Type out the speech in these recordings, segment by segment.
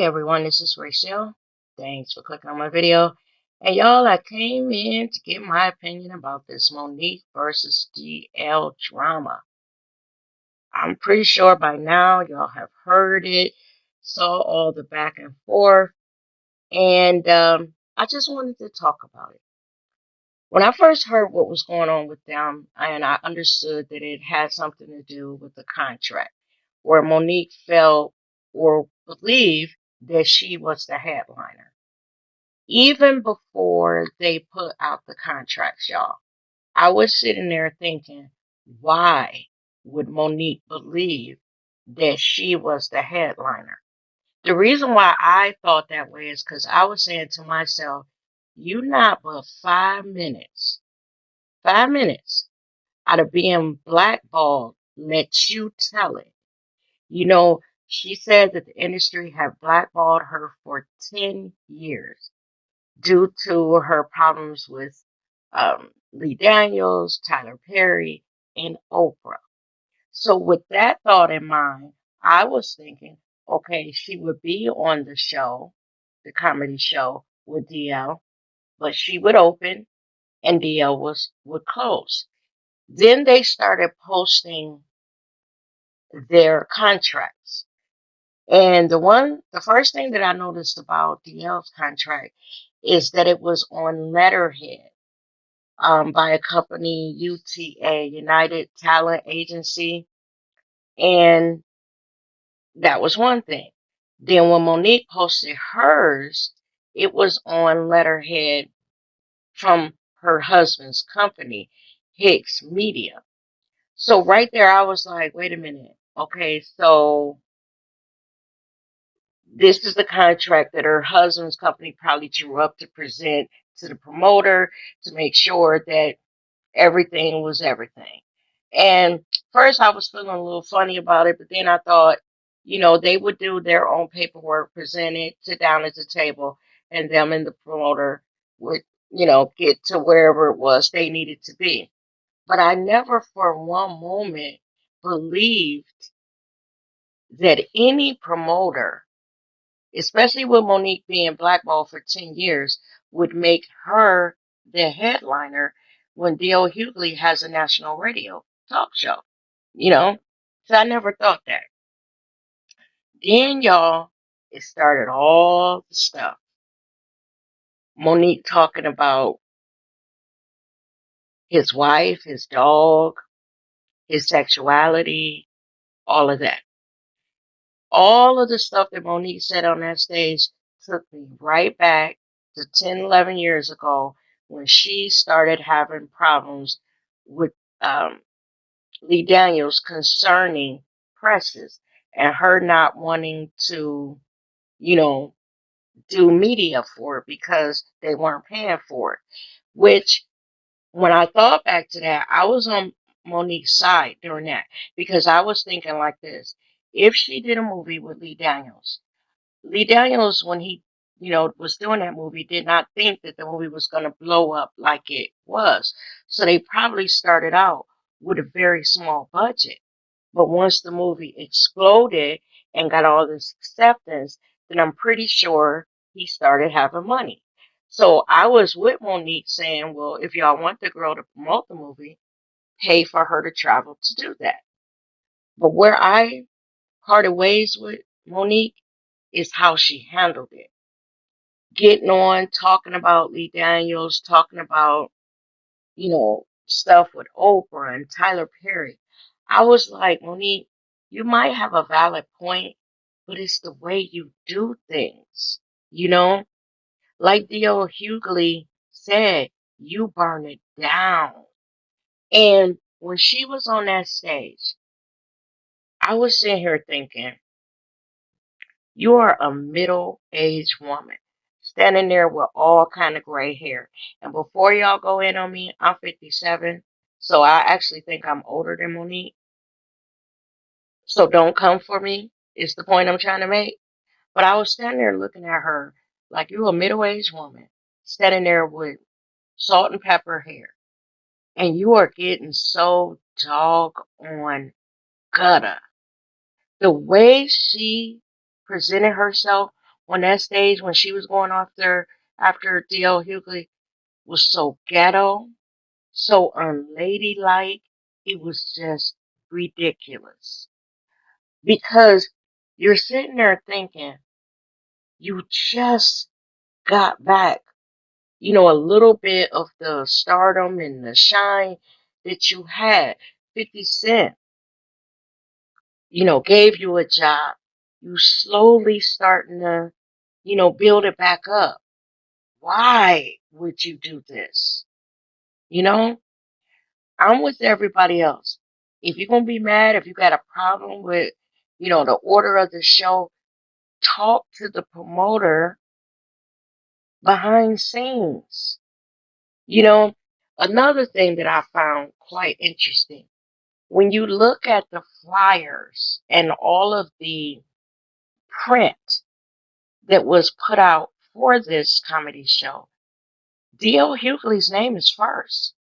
everyone, this is Rachel. Thanks for clicking on my video. And y'all, I came in to give my opinion about this Monique versus DL drama. I'm pretty sure by now y'all have heard it, saw all the back and forth, and I just wanted to talk about it. When I first heard what was going on with them, and I understood that it had something to do with the contract, where Monique felt or believed that she was the headliner. Even before they put out the contracts, y'all, I was sitting there thinking, why would Monique believe that she was the headliner? The reason why I thought that way is because I was saying to myself, you not but 5 minutes out of being blackballed, let you tell it. You know, she said that the industry had blackballed her for 10 years due to her problems with Lee Daniels, Tyler Perry, and Oprah. So, with that thought in mind, I was thinking, okay, she would be on the show, the comedy show with DL, but she would open and DL would close. Then they started posting their contracts. And the first thing that I noticed about DL's contract is that it was on letterhead by a company, UTA, United Talent Agency. And that was one thing. Then when Monique posted hers, it was on letterhead from her husband's company, Hicks Media. So right there, I was like, wait a minute. Okay, so this is the contract that her husband's company probably drew up to present to the promoter to make sure that everything was everything. And first, I was feeling a little funny about it, but then I thought, they would do their own paperwork, present it, sit down at the table, and them and the promoter would, get to wherever it was they needed to be. But I never for one moment believed that any promoter, especially with Monique being blackballed for 10 years, would make her the headliner when D.L. Hughley has a national radio talk show. You know? So I never thought that. Then, y'all, it started all the stuff. Monique talking about his wife, his dog, his sexuality, all of that. All of the stuff that Monique said on that stage took me right back to 10, 11 years ago when she started having problems with Lee Daniels concerning presses and her not wanting to, you know, do media for it because they weren't paying for it. Which, when I thought back to that, I was on Monique's side during that because I was thinking like this. If she did a movie with Lee Daniels, when he, was doing that movie, did not think that the movie was going to blow up like it was. So they probably started out with a very small budget. But once the movie exploded and got all this acceptance, then I'm pretty sure he started having money. So I was with Monique saying, well, if y'all want the girl to promote the movie, pay for her to travel to do that. But where I parted ways with Monique is how she handled it. Getting on, talking about Lee Daniels, talking about, stuff with Oprah and Tyler Perry. I was like, Monique, you might have a valid point, but it's the way you do things, you know? Like D.O. Hughley said, you burn it down. And when she was on that stage, I was sitting here thinking, you are a middle-aged woman standing there with all kind of gray hair. And before y'all go in on me, I'm 57, so I actually think I'm older than Monique. So don't come for me, is the point I'm trying to make. But I was standing there looking at her like you a middle-aged woman standing there with salt and pepper hair. And you are getting so doggone gutter. The way she presented herself on that stage when she was going after D.L. Hughley was so ghetto, so unladylike. It was just ridiculous. Because you're sitting there thinking, you just got back, a little bit of the stardom and the shine that you had. 50 Cent, gave you a job. You slowly starting to, build it back up. Why would you do this? You know, I'm with everybody else. If you're going to be mad, if you got a problem with, the order of the show, talk to the promoter behind scenes. You know, Another thing that I found quite interesting, when you look at the flyers and all of the print that was put out for this comedy show, D.L. Hughley's name is first.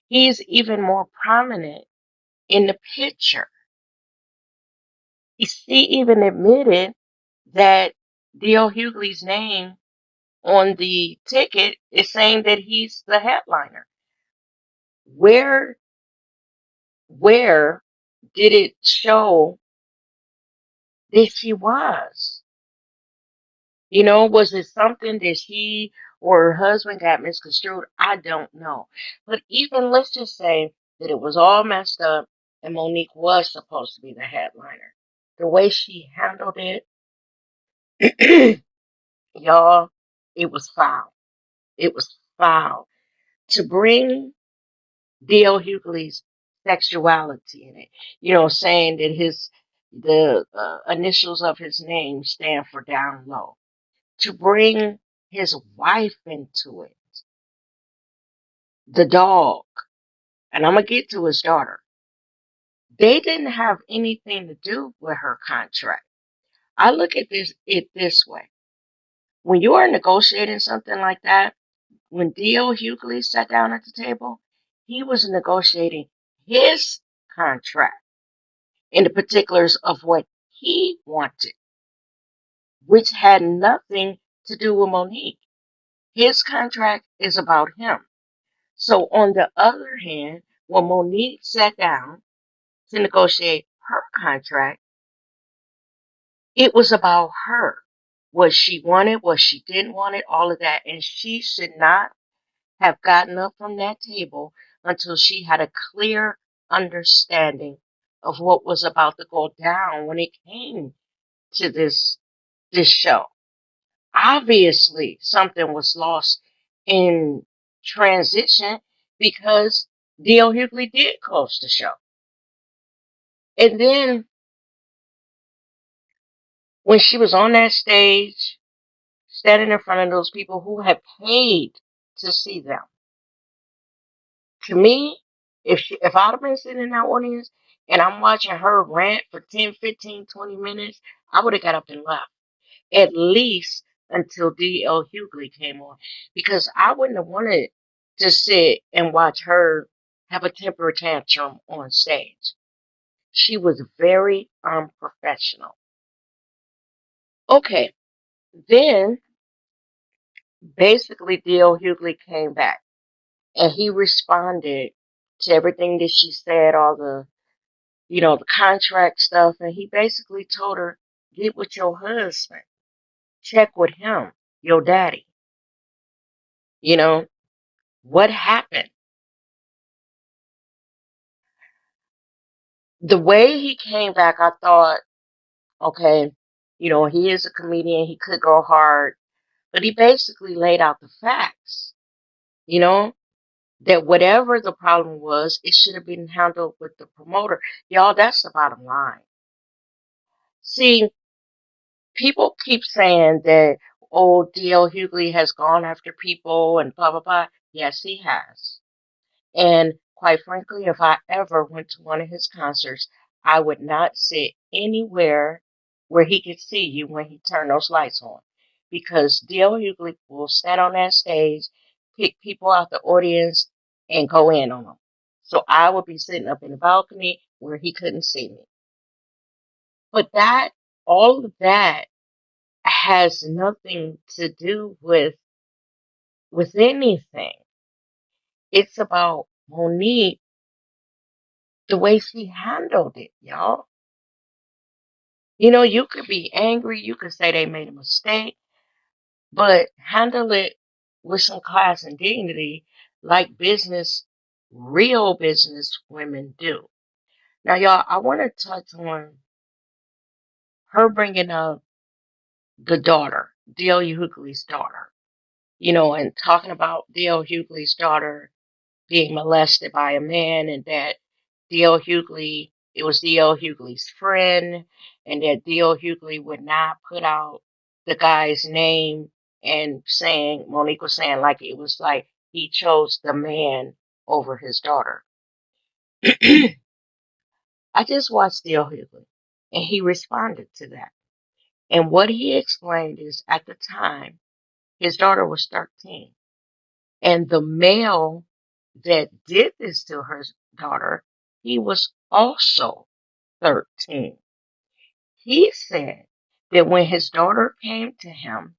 He's even more prominent in the picture. He even admitted that D.L. Hughley's name on the ticket is saying that he's the headliner. Where where did it show that she was? Was it something that she or her husband got misconstrued? I don't know. But even let's just say that it was all messed up and Monique was supposed to be the headliner. The way she handled it, y'all, it was foul. It was foul. To bring D.L. Hughley's sexuality in it, saying that the initials of his name stand for down low. To bring his wife into it, the dog, and I'm going to get to his daughter. They didn't have anything to do with her contract. I look at it this way. When you are negotiating something like that, when D.L. Hughley sat down at the table, he was negotiating his contract in the particulars of what he wanted, which had nothing to do with Monique. His contract is about him. So, on the other hand, when Monique sat down to negotiate her contract, it was about her. What she wanted, what she didn't want it, all of that. And she should not have gotten up from that table until she had a clear understanding of what was about to go down when it came to this show. Obviously, something was lost in transition because D.L. Hughley did close the show. And then when she was on that stage, standing in front of those people who had paid to see them, to me, if I'd have been sitting in that audience and I'm watching her rant for 10, 15, 20 minutes, I would have got up and left. At least until D.L. Hughley came on. Because I wouldn't have wanted to sit and watch her have a temper tantrum on stage. She was very unprofessional. Okay, then basically D.L. Hughley came back and he responded to everything that she said, all the contract stuff, and he basically told her, get with your husband, check with him, your daddy. What happened? The way he came back, I thought, okay, he is a comedian, he could go hard, but he basically laid out the facts, you know, that whatever the problem was, it should have been handled with the promoter. Y'all, that's the bottom line. See, people keep saying that, oh, D.L. Hughley has gone after people and blah, blah, blah. Yes, he has. And quite frankly, if I ever went to one of his concerts, I would not sit anywhere where he could see you when he turned those lights on. Because D.L. Hughley will stand on that stage, pick people out the audience, and go in on them. So I would be sitting up in the balcony where he couldn't see me. But all of that has nothing to do with anything. It's about Monique, the way she handled it, y'all. You could be angry, you could say they made a mistake, but handle it with some class and dignity like real business women do. Now, y'all, I want to touch on her bringing up the daughter, D.L. Hughley's daughter, and talking about D.L. Hughley's daughter being molested by a man, and that D.L. Hughley, it was D.L. Hughley's friend, and that D.L. Hughley would not put out the guy's name, and Monique was saying like it was like he chose the man over his daughter. I just watched D.L. Hughley, and he responded to that. And what he explained is at the time, his daughter was 13. And the male that did this to her daughter, he was also 13. He said that when his daughter came to him,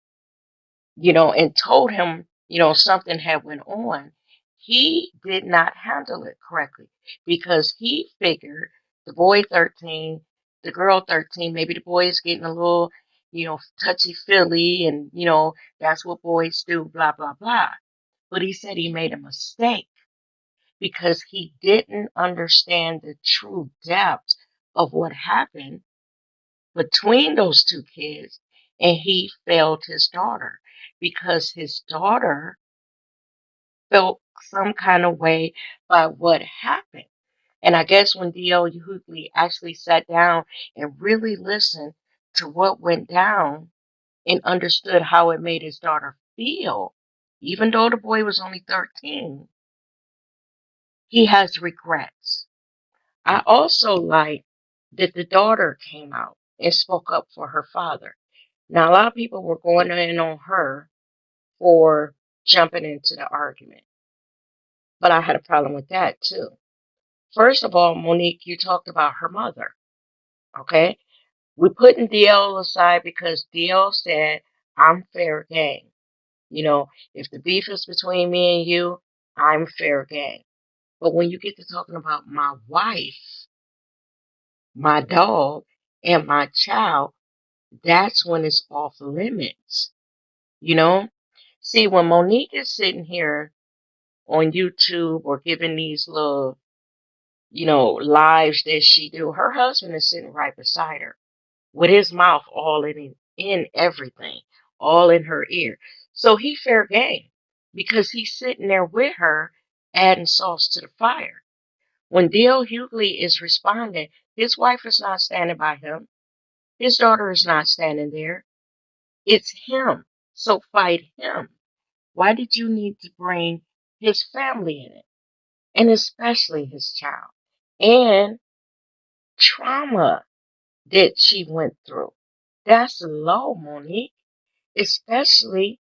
and told him, something had went on, he did not handle it correctly because he figured the boy 13, the girl 13, maybe the boy is getting a little, touchy feely and, that's what boys do, blah, blah, blah. But he said he made a mistake because he didn't understand the true depth of what happened between those two kids, and he failed his daughter because his daughter felt some kind of way by what happened. And I guess when D.L. Hughley actually sat down and really listened to what went down and understood how it made his daughter feel, even though the boy was only 13, he has regrets. I also like that the daughter came out and spoke up for her father. Now, a lot of people were going in on her for jumping into the argument, but I had a problem with that too. First of all, Monique, you talked about her mother, okay? We're putting DL aside because DL said, I'm fair game. If the beef is between me and you, I'm fair game. But when you get to talking about my wife, my dog, and my child, that's when it's off limits. You know? See, when Monique is sitting here on YouTube or giving these little, lives that she do, her husband is sitting right beside her with his mouth all in everything, all in her ear. So he fair game because he's sitting there with her adding sauce to the fire. When D.L. Hughley is responding, his wife is not standing by him. His daughter is not standing there. It's him. So fight him. Why did you need to bring his family in it? And especially his child. And trauma that she went through. That's low, Monique. Especially,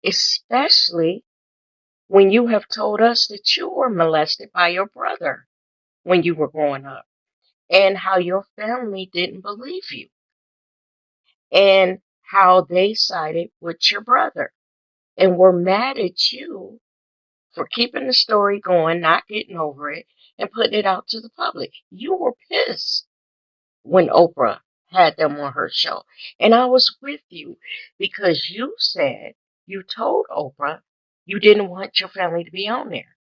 especially when you have told us that you were molested by your brother when you were growing up. And how your family didn't believe you. And how they sided with your brother. And were mad at you for keeping the story going, not getting over it, and putting it out to the public. You were pissed when Oprah had them on her show. And I was with you because you said you told Oprah you didn't want your family to be on there.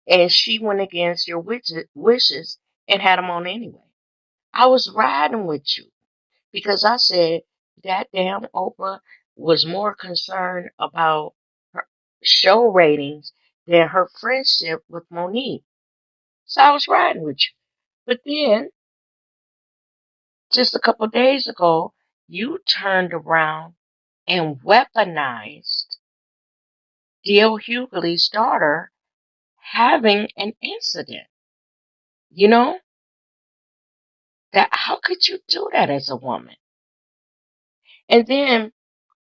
And she went against your wishes and had them on anyway. I was riding with you because I said that damn Oprah was more concerned about her show ratings than her friendship with Monique. So I was riding with you. But then, just a couple of days ago, you turned around and weaponized D.L. Hughley's daughter having an incident. You know, that how could you do that as a woman? And then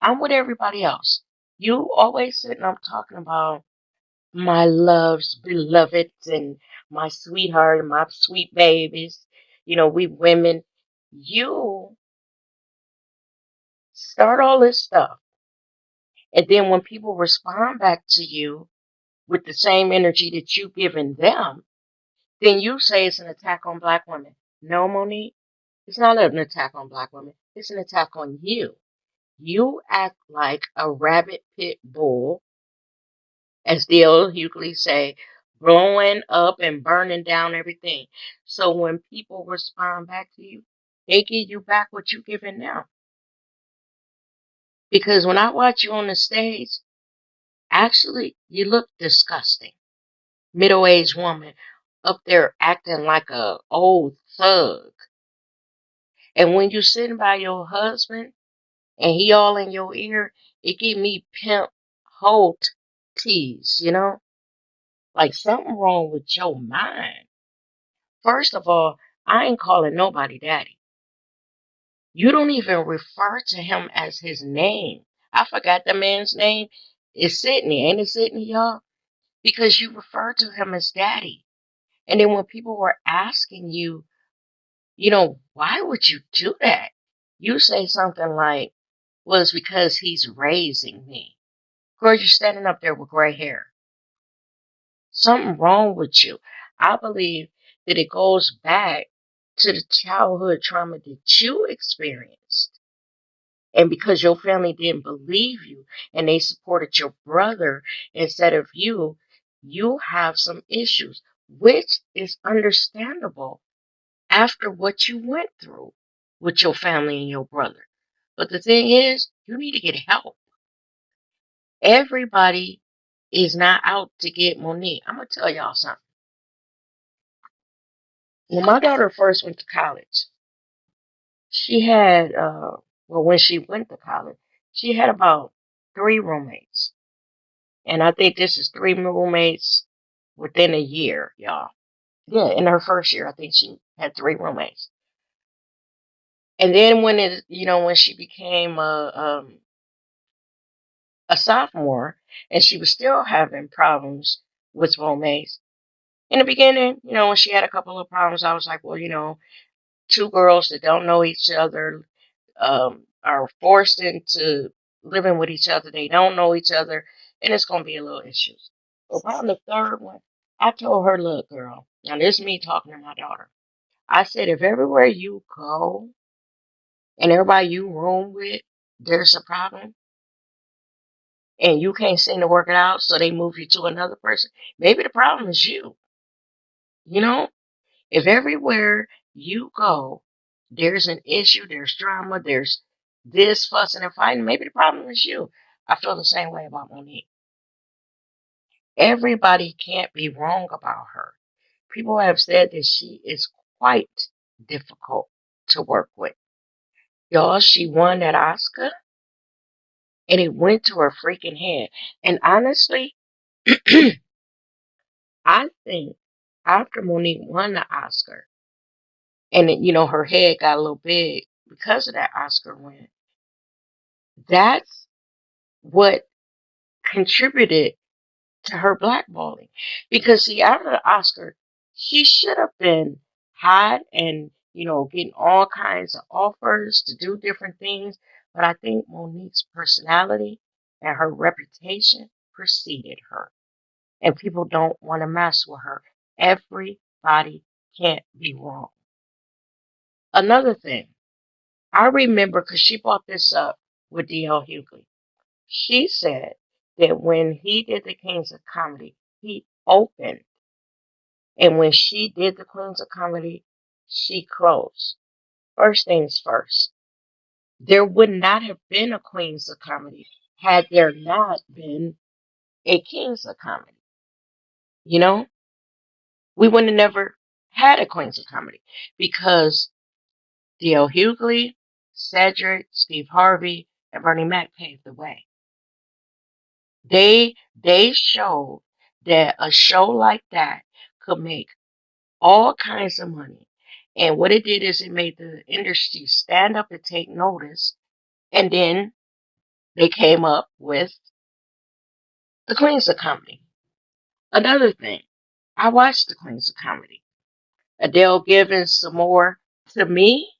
I'm with everybody else. You always sitting up talking about my loves, beloveds, and my sweetheart, and my sweet babies. We women, you Start all this stuff. And then when people respond back to you with the same energy that you've given them, then you say it's an attack on black women. No, Monique, it's not an attack on black women. It's an attack on you. You act like a rabid pit bull, as the old Hughley say, blowing up and burning down everything. So when people respond back to you, they give you back what you giving them. Because when I watch you on the stage, actually, you look disgusting. Middle-aged woman up there acting like a old thug. And when you sitting by your husband and he all in your ear, it give me pimp Holt tease, you know? Like something wrong with your mind. First of all, I ain't calling nobody daddy. You don't even refer to him as his name. I forgot the man's name. It's Sydney. Ain't it Sydney, y'all? Because you refer to him as daddy. And then when people were asking you, why would you do that? You say something like, well, it's because he's raising me. Girl, you're standing up there with gray hair. Something wrong with you. I believe that it goes back to the childhood trauma that you experienced. And because your family didn't believe you and they supported your brother instead of you, you have some issues, which is understandable after what you went through with your family and your brother. But the thing is, you need to get help. Everybody is not out to get Monique. I'm going to tell y'all something. When my daughter first went to college, she had, when she went to college, she had about 3 roommates. And I think this is 3 roommates within a year, y'all. Yeah, in her first year, I think she had 3 roommates. And then when she became a sophomore and she was still having problems with roommates. In the beginning, when she had a couple of problems, I was like, well, 2 girls that don't know each other are forced into living with each other. They don't know each other, and it's going to be a little issues. Around the third one, I told her, look, girl, now this is me talking to my daughter. I said, if everywhere you go and everybody you room with, there's a problem, and you can't seem to work it out, so they move you to another person, maybe the problem is you. If everywhere you go, there's an issue, there's drama, there's this fussing and fighting, maybe the problem is you. I feel the same way about Monique. Everybody can't be wrong about her. People have said that she is quite difficult to work with. Y'all, she won that Oscar and it went to her freaking head. And honestly, I think after Monique won the Oscar, and her head got a little big because of that Oscar win, that's what contributed to her blackballing. Because see, after the Oscar, she should have been hot and getting all kinds of offers to do different things. But I think Monique's personality and her reputation preceded her, and people don't want to mess with her. Everybody can't be wrong. Another thing, I remember because she brought this up with D.L. Hughley. She said that when he did the Kings of Comedy, he opened. And when she did the Queens of Comedy, she closed. First things first. There would not have been a Queens of Comedy had there not been a Kings of Comedy. We would have never had a Queens of Comedy because D.L. Hughley, Cedric, Steve Harvey, and Bernie Mac paved the way. They showed that a show like that could make all kinds of money. And what it did is it made the industry stand up and take notice. And then they came up with the Queens of Comedy. Another thing, I watched the Queens of Comedy. Adele giving some more. To me,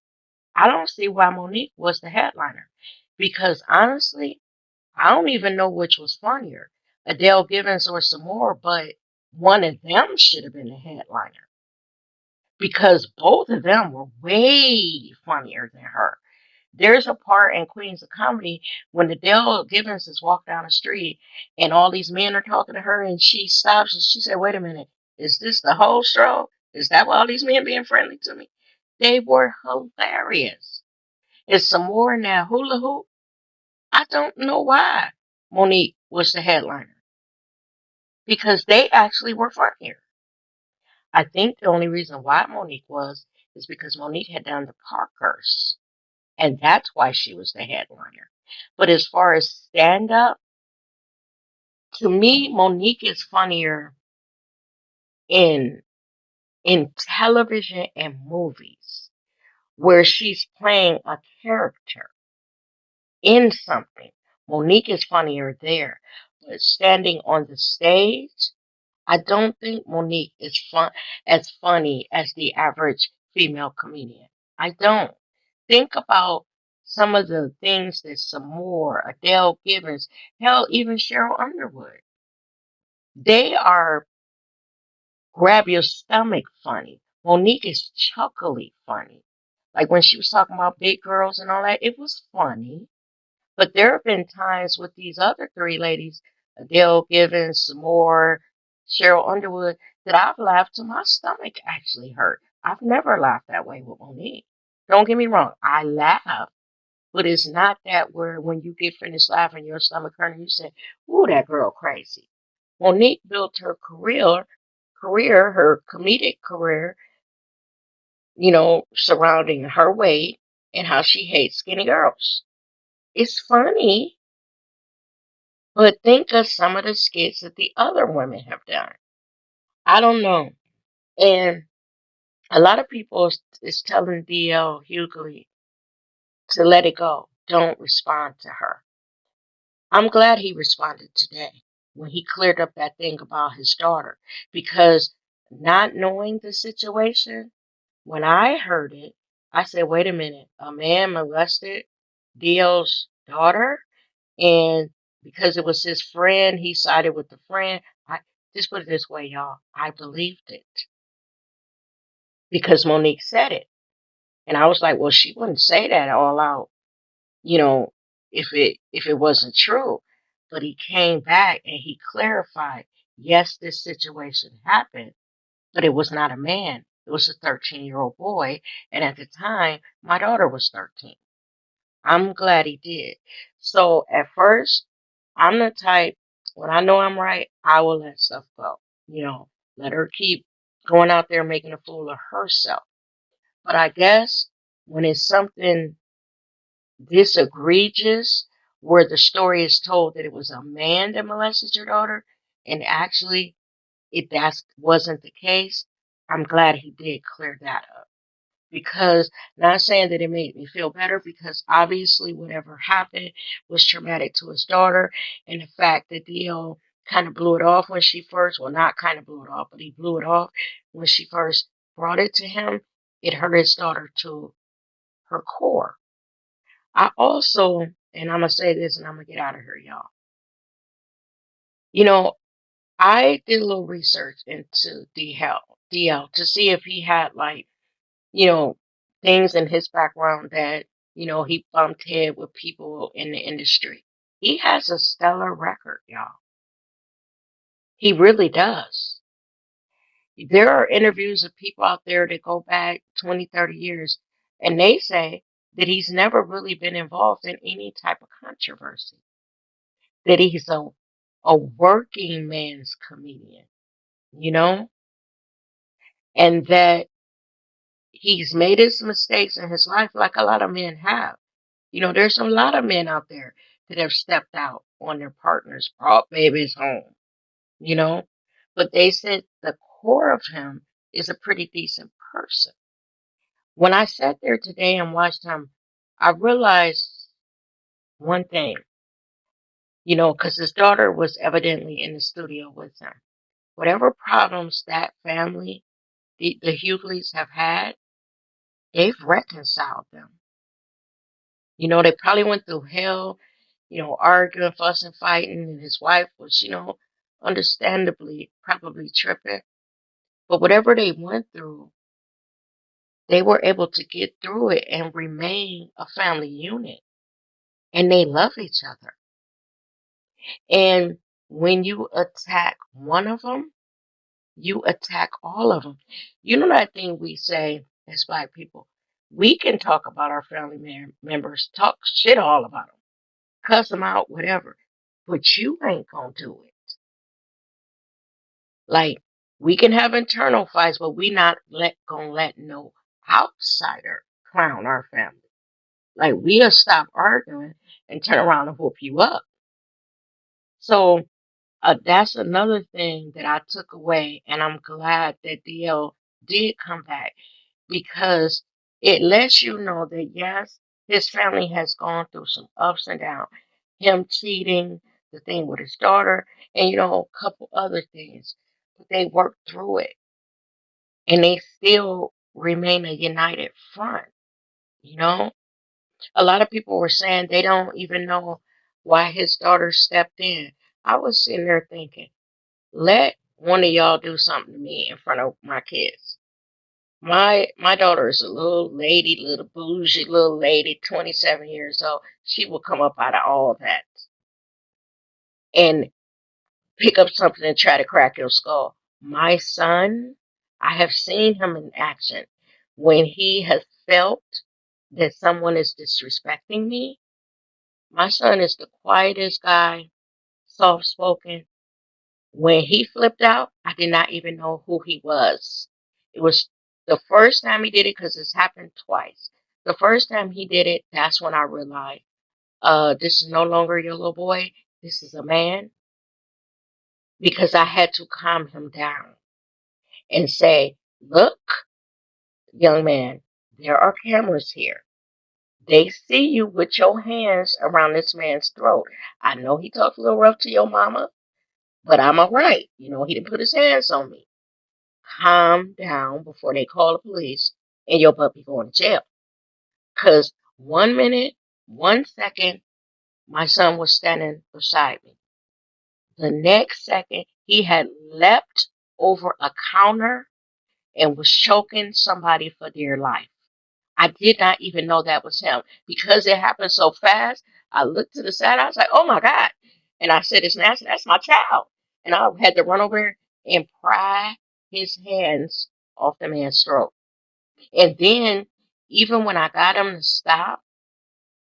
I don't see why Monique was the headliner. Because honestly, I don't even know which was funnier, Adele Givens or some more, but one of them should have been the headliner because both of them were way funnier than her. There's a part in Queens of Comedy when Adele Givens is walking down the street and all these men are talking to her and she stops and she said, "Wait a minute, is this the whole show? Is that why all these men being friendly to me?" They were hilarious. It's some more in that hula hoop. I don't know why Monique was the headliner because they actually were funnier. I think the only reason why Monique was is because Monique had done the Parkers, and that's why she was the headliner. But as far as stand up, to me, Monique is funnier in television and movies where she's playing a character in something. Monique is funnier there. But standing on the stage, I don't think Monique is as funny as the average female comedian. I don't. Think about some of the things that some more Adele Givens, hell, even Cheryl Underwood. They are grab your stomach funny. Monique is chuckly funny. Like when she was talking about big girls and all that, it was funny. But there have been times with these other three ladies, Adele Givens, some more, Cheryl Underwood, that I've laughed till my stomach actually hurt. I've never laughed that way with Monique. Don't get me wrong, I laugh, but it's not that where when you get finished laughing, your stomach hurting, you say, "Ooh, that girl crazy." Monique built her her comedic career, surrounding her weight and how she hates skinny girls. It's funny, but think of some of the skits that the other women have done. I don't know. And a lot of people is telling DL Hughley to let it go. Don't respond to her. I'm glad he responded today when he cleared up that thing about his daughter because not knowing the situation, when I heard it, I said, wait a minute, a man molested DL's daughter? And because it was his friend, he sided with the friend. I just put it this way, y'all. I believed it because Monique said it. And I was like, well, she wouldn't say that all out, you know, if it wasn't true. But he came back and he clarified, yes, this situation happened, but it was not a man. It was a 13-year-old boy. And at the time, my daughter was 13. I'm glad he did. So at first, I'm the type, when I know I'm right, I will let stuff go. Let her keep going out there making a fool of herself. But I guess when it's something this egregious, where the story is told that it was a man that molested your daughter, and actually if that wasn't the case, I'm glad he did clear that up. Because not saying that it made me feel better, because obviously whatever happened was traumatic to his daughter, and the fact that Dio kind of blew it off when she first, well, not kind of blew it off, but he blew it off when she first brought it to him, it hurt his daughter to her core. I also, and I'm gonna say this and I'm gonna get out of here, y'all. You know, I did a little research into DL to see if he had like, you know, things in his background that, he bumped head with people in the industry. He has a stellar record, y'all. He really does. There are interviews of people out there that go back 20, 30 years, and they say that he's never really been involved in any type of controversy, that he's a working man's comedian, you know, and that he's made his mistakes in his life like a lot of men have. There's a lot of men out there that have stepped out on their partners, brought babies home, you know, but they said the core of him is a pretty decent person. When I sat there today and watched him, I realized one thing, because his daughter was evidently in the studio with him. Whatever problems that family, the Hughleys have had, they've reconciled them. They probably went through hell, arguing, fussing, fighting, and his wife was, understandably probably tripping. But whatever they went through, they were able to get through it and remain a family unit. And they love each other. And when you attack one of them, you attack all of them. You know that thing we say as Black people? We can talk about our family members, talk shit all about them, cuss them out, whatever. But you ain't gonna do it. Like, we can have internal fights, but we not gonna let no outsider clown our family. Like, we'll stop arguing and turn around and whoop you up. So that's another thing that I took away, and I'm glad that DL did come back because it lets you know that yes, his family has gone through some ups and downs. Him cheating, the thing with his daughter, and a couple other things. But they worked through it, and they still remain a united front. You know, a lot of people were saying they don't even know why his daughter stepped in. I was sitting there thinking, let one of y'all do something to me in front of my kids. My daughter is a little lady, little bougie little lady, 27 years old. She will come up out of all that and pick up something and try to crack your skull. My son, I have seen him in action. When he has felt that someone is disrespecting me, my son is the quietest guy, soft spoken. When he flipped out, I did not even know who he was. It was the first time he did it because it's happened twice. The first time he did it, that's when I realized, this is no longer your little boy. This is a man. Because I had to calm him down and say, look, young man, there are cameras here. They see you with your hands around this man's throat. I know he talked a little rough to your mama, but I'm all right. He didn't put his hands on me. Calm down before they call the police and your puppy going to jail. Because 1 minute, 1 second, my son was standing beside me. The next second, he had leapt over a counter and was choking somebody for dear life. I did not even know that was him. Because it happened so fast, I looked to the side. I was like, oh my God. And I said, that's my child. And I had to run over and pry his hands off the man's throat. And then, even when I got him to stop,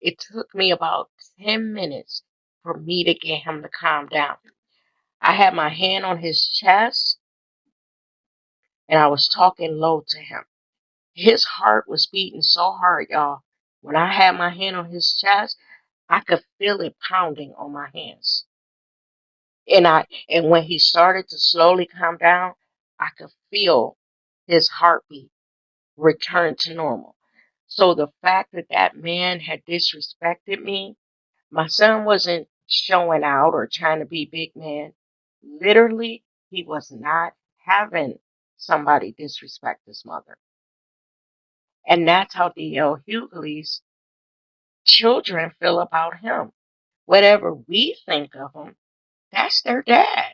it took me about 10 minutes for me to get him to calm down. I had my hand on his chest and I was talking low to him. His heart was beating so hard, y'all. When I had my hand on his chest, I could feel it pounding on my hands. And when he started to slowly calm down, I could feel his heartbeat return to normal. So the fact that that man had disrespected me, my son wasn't showing out or trying to be big man. Literally, he was not having somebody disrespect his mother. And that's how D.L. Hughley's children feel about him. Whatever we think of him, that's their dad.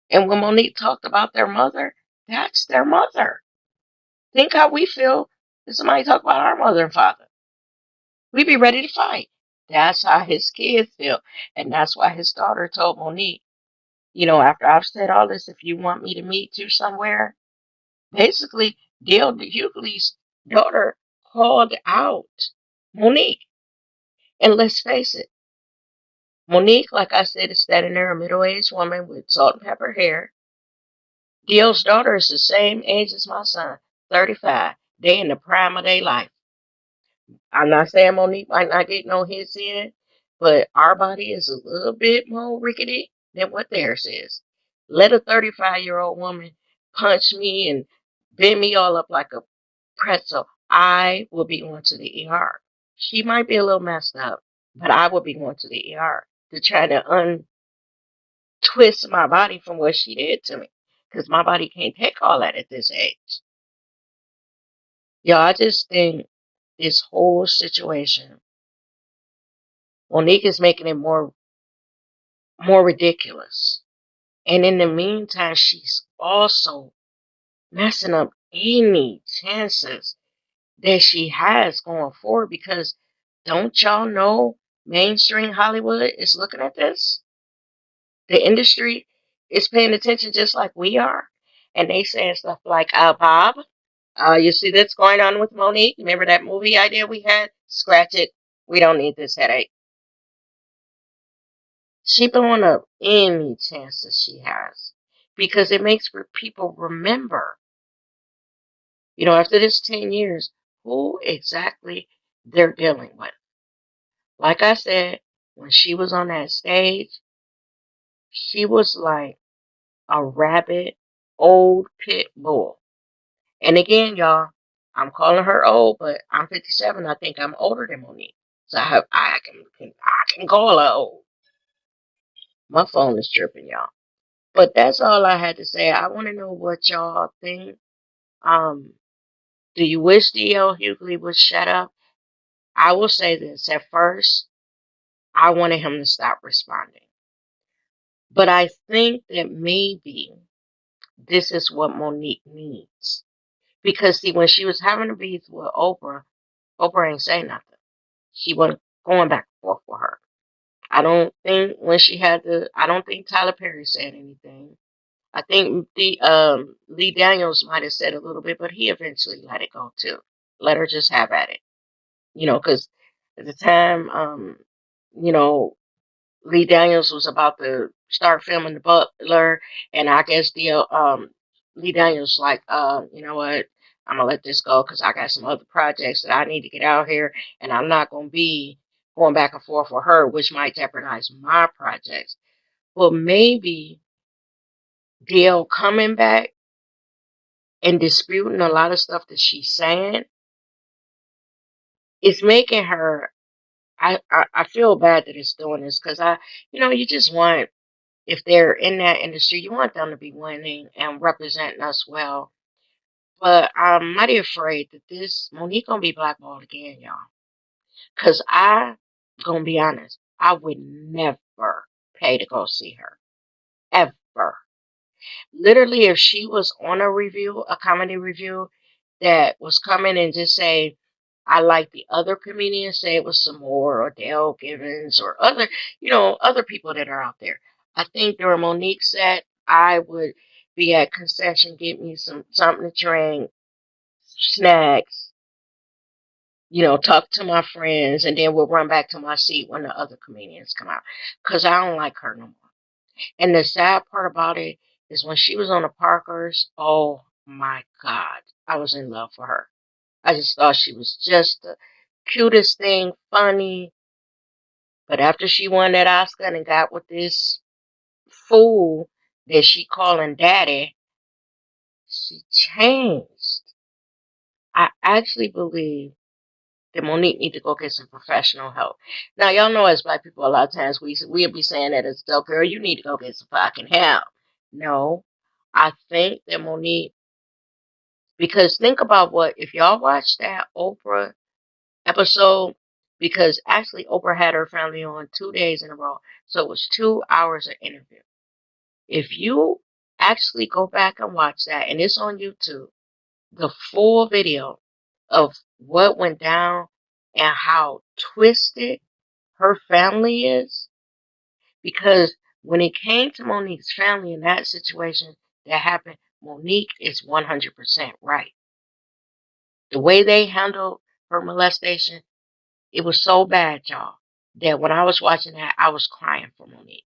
And when Monique talked about their mother, that's their mother. Think how we feel if somebody talk about our mother and father. We'd be ready to fight. That's how his kids feel. And that's why his daughter told Monique, after I've said all this, if you want me to meet you somewhere, basically, Gail Hughley's daughter called out Monique. And let's face it, Monique, like I said, is standing there, a middle-aged woman with salt and pepper hair. Gail's daughter is the same age as my son, 35. They in the prime of their life. I'm not saying Monique might not get no hits in, but our body is a little bit more rickety than what theirs is. Let a 35-year-old woman punch me and bend me all up like a pretzel. I will be going to the ER. She might be a little messed up, but I will be going to the ER to try to untwist my body from what she did to me. Because my body can't take all that at this age. Y'all, I just think this whole situation, Monique is making it more ridiculous. And in the meantime, she's also messing up any chances that she has going forward, because don't y'all know mainstream Hollywood is looking at this? The industry is paying attention just like we are. And they saying stuff like, Bob, you see that's going on with Monique? Remember that movie idea we had? Scratch it. We don't need this headache. She blowing up any chances she has, because it makes people remember, after this 10 years, who exactly they're dealing with. Like I said, when she was on that stage, she was like a rabid old pit bull. And again, y'all, I'm calling her old, but I'm 57. I think I'm older than Monique. So I can call her old. My phone is tripping, y'all. But that's all I had to say. I want to know what y'all think. Um, do you wish D.L. Hughley would shut up? I will say this. At first, I wanted him to stop responding. But I think that maybe this is what Monique needs. Because, see, when she was having a beef with Oprah ain't say nothing. She wasn't going back and forth with her. I don't think I don't think Tyler Perry said anything. I think the Lee Daniels might have said a little bit, but he eventually let it go too. Let her just have at it, because at the time, you know, Lee Daniels was about to start filming The Butler, and I guess the Lee Daniels like, you know what, I'm gonna let this go because I got some other projects that I need to get out here, and I'm not gonna be going back and forth with her, which might jeopardize my projects. But maybe DL coming back and disputing a lot of stuff that she's saying is making her. I feel bad that it's doing this, because you just want, if they're in that industry, you want them to be winning and representing us well. But I'm mighty afraid that this Monique gonna be blackballed again, y'all. Cause I gonna be honest, I would never pay to go see her. Ever. Literally, if she was on a comedy review that was coming and just say, I like the other comedians, say it was some more, or Dale Givens, or other people that are out there. I think during Monique's set, I would be at concession, get me something to drink, snacks, talk to my friends, and then we'll run back to my seat when the other comedians come out. Cause I don't like her no more. And the sad part about it is when she was on the Parkers, oh my God, I was in love with her. I just thought she was just the cutest thing, funny. But after she won that Oscar and got with this fool that she calling daddy, she changed. I actually believe that Monique need to go get some professional help. Now, y'all know as black people, a lot of times we'll be saying that as though, girl, you need to go get some fucking help. No, I think that Monique, because think about if y'all watch that Oprah episode, because actually Oprah had her family on 2 days in a row, so it was 2 hours of interview. If you actually go back and watch that, and it's on YouTube, the full video of what went down and how twisted her family is, because when it came to Monique's family in that situation that happened, Monique is 100% right. The way they handled her molestation, it was so bad, y'all, that when I was watching that, I was crying for Monique,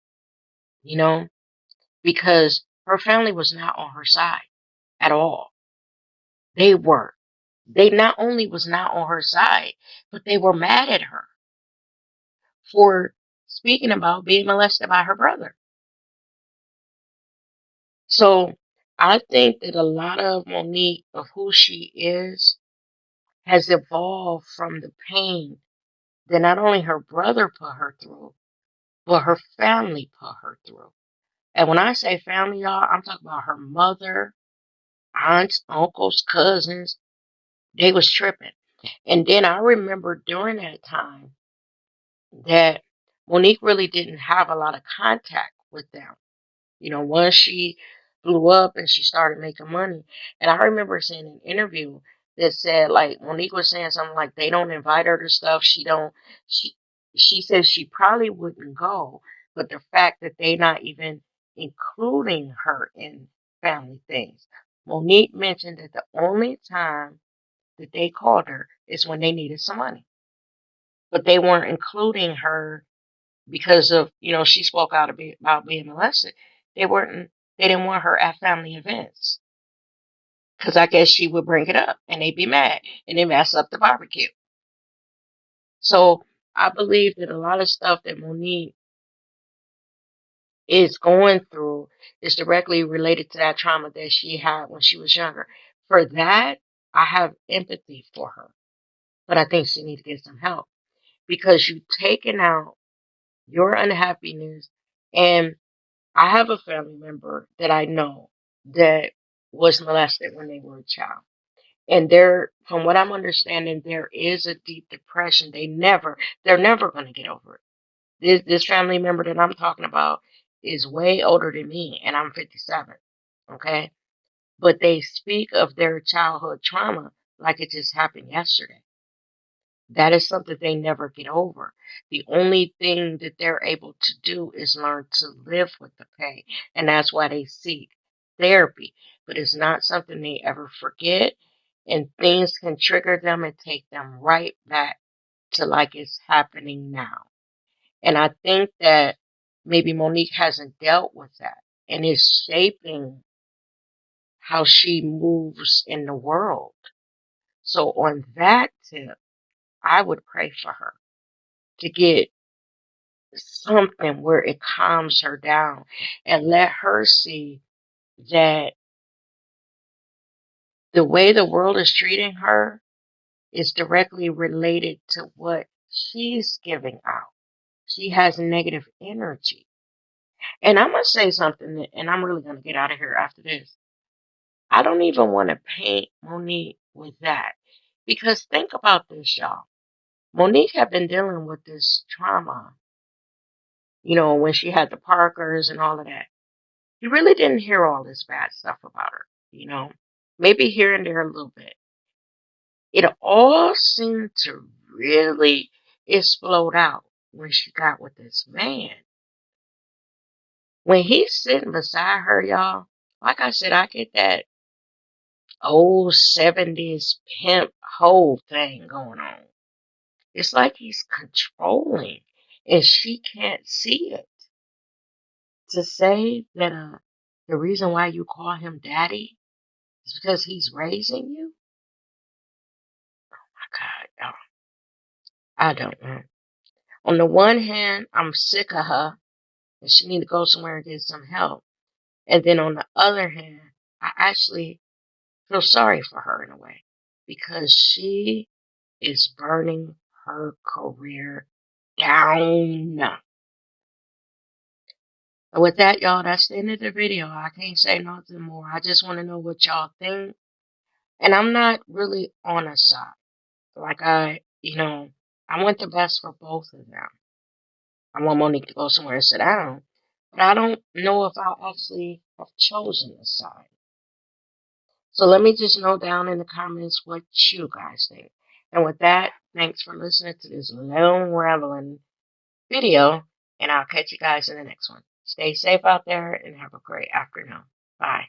you know, because her family was not on her side at all. They were. They not only was not on her side, but they were mad at her for speaking about being molested by her brother. So I think that a lot of Monique, of who she is, has evolved from the pain that not only her brother put her through, but her family put her through. And when I say family, y'all, I'm talking about her mother, aunts, uncles, cousins. They was tripping. And then I remember during that time that Monique really didn't have a lot of contact with them. Once she blew up and she started making money. And I remember seeing an interview that said, like, Monique was saying something like they don't invite her to stuff. She she says she probably wouldn't go, but the fact that they not even including her in family things. Monique mentioned that the only time that they called her is when they needed some money. But they weren't including her because of, she spoke out about being molested. They weren't. They didn't want her at family events because I guess she would bring it up and they'd be mad and they mess up the barbecue. So I believe that a lot of stuff that Monique is going through is directly related to that trauma that she had when she was younger. For that, I have empathy for her, but I think she needs to get some help because you've taken out your unhappiness. And I have a family member that I know that was molested when they were a child. And from what I'm understanding, there is a deep depression. They're never going to get over it. This family member that I'm talking about is way older than me, and I'm 57. Okay. But they speak of their childhood trauma like it just happened yesterday. That is something they never get over. The only thing that they're able to do is learn to live with the pain. And that's why they seek therapy. But it's not something they ever forget. And things can trigger them and take them right back to like it's happening now. And I think that maybe Monique hasn't dealt with that and is shaping how she moves in the world. So on that tip, I would pray for her to get something where it calms her down and let her see that the way the world is treating her is directly related to what she's giving out. She has negative energy. And I'm going to say something, and I'm really going to get out of here after this. I don't even want to paint Monique with that. Because think about this, y'all. Monique had been dealing with this trauma, when she had the Parkers and all of that. You really didn't hear all this bad stuff about her. Maybe here and there a little bit. It all seemed to really explode out when she got with this man. When he's sitting beside her, y'all, like I said, I get that old 70s pimp hoe thing going on. It's like he's controlling and she can't see it. To say that the reason why you call him daddy is because he's raising you? God, I don't know. On the one hand, I'm sick of her and she need to go somewhere and get some help. And then on the other hand, I actually feel sorry for her in a way because she is burning her career down. And with that, y'all, that's the end of the video. I can't say nothing more. I just want to know what y'all think. And I'm not really on a side. Like I want the best for both of them. I want Monique to go somewhere and sit down. But I don't know if I actually have chosen a side. So let me just know down in the comments what you guys think. And with that, thanks for listening to this long rambling video. And I'll catch you guys in the next one. Stay safe out there and have a great afternoon. Bye.